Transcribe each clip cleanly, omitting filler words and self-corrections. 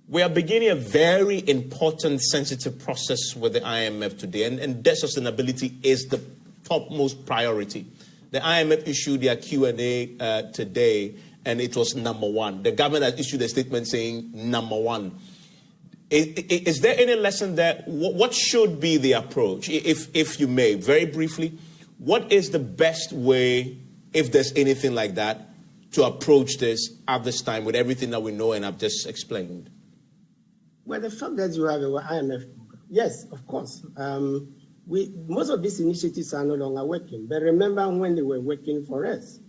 We are beginning a very important, sensitive process with the IMF today, and debt sustainability is the topmost priority. The IMF issued their Q&A today, and it was number one. The government has issued a statement saying number one. Is there any lesson there? What should be the approach, if you may, very briefly? What is the best way, if there's anything like that, to approach this at this time with everything that we know and I've just explained? Well, the fact that you have an IMF program, yes, of course. Most of these initiatives are no longer working. But remember when they were working for us?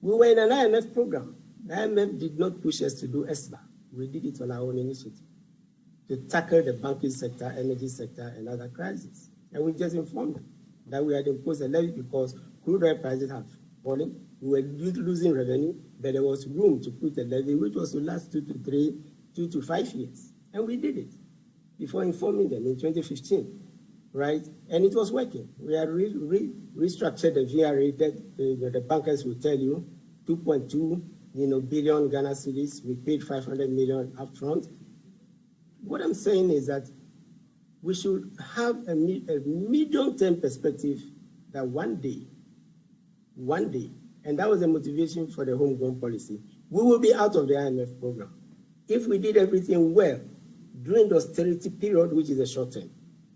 We were in an IMF program. The IMF did not push us to do ESBA. We did it on our own initiative to tackle the banking sector, energy sector, and other crises. And we just informed them that we had imposed a levy because crude oil prices have fallen. We were losing revenue, but there was room to put a levy which was to last 2 to 5 years. And we did it before informing them in 2015, right? And it was working. We had restructured the VRA debt. The bankers will tell you 2.2 billion Ghana cedis. We paid 500 million upfront. What I'm saying is that we should have a medium-term perspective that one day, and that was the motivation for the homegrown policy, we will be out of the IMF program. If we did everything well during the austerity period, which is a short term,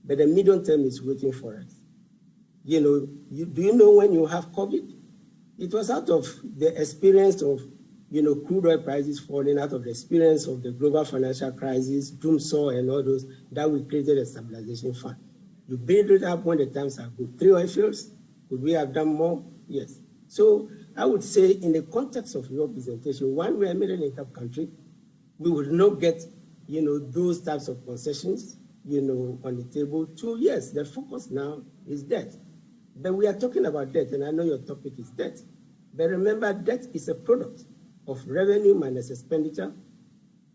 but the medium term is waiting for us. Do you know when you have COVID? It was out of the experience of crude oil prices falling, out of the experience of the global financial crisis, doomsaw and all those, that we created a stabilization fund. You build it up when the times are good. 3 oil fields, could we have done more? Yes. So I would say in the context of your presentation, one, we are a middle income country. We would not get, those types of concessions, on the table. 2, yes, the focus now is debt. But we are talking about debt, and I know your topic is debt. But remember, debt is a product of revenue minus expenditure,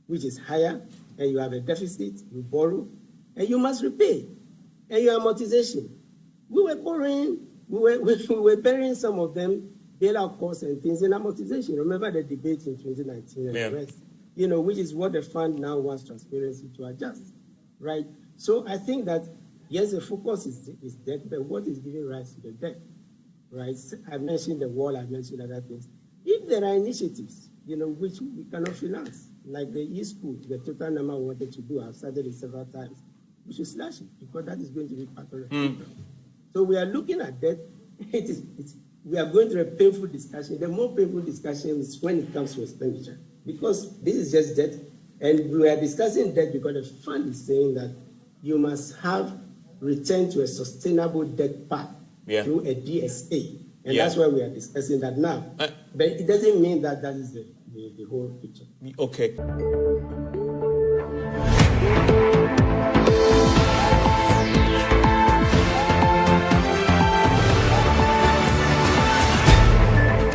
which is higher, and you have a deficit, you borrow, and you must repay, and your amortization. We were borrowing, we were burying some of them, bailout costs and things in amortization. Remember the debate in 2019 and the rest, which is what the fund now wants transparency to adjust, right? So I think that, yes, the focus is debt, but what is giving rise to the debt, right? I've mentioned the wall, I've mentioned other things. If there are initiatives, which we cannot finance, like the e-school, the total number we wanted to do, I've started it several times, we should slash it because that is going to be part of the program. So we are looking at that. We are going through a painful discussion. The more painful discussion is when it comes to expenditure, because this is just debt, and we are discussing debt because the fund is saying that you must have return to a sustainable debt path through a DSA. And that's why we are discussing that now. But it doesn't mean that that is the whole picture. Okay.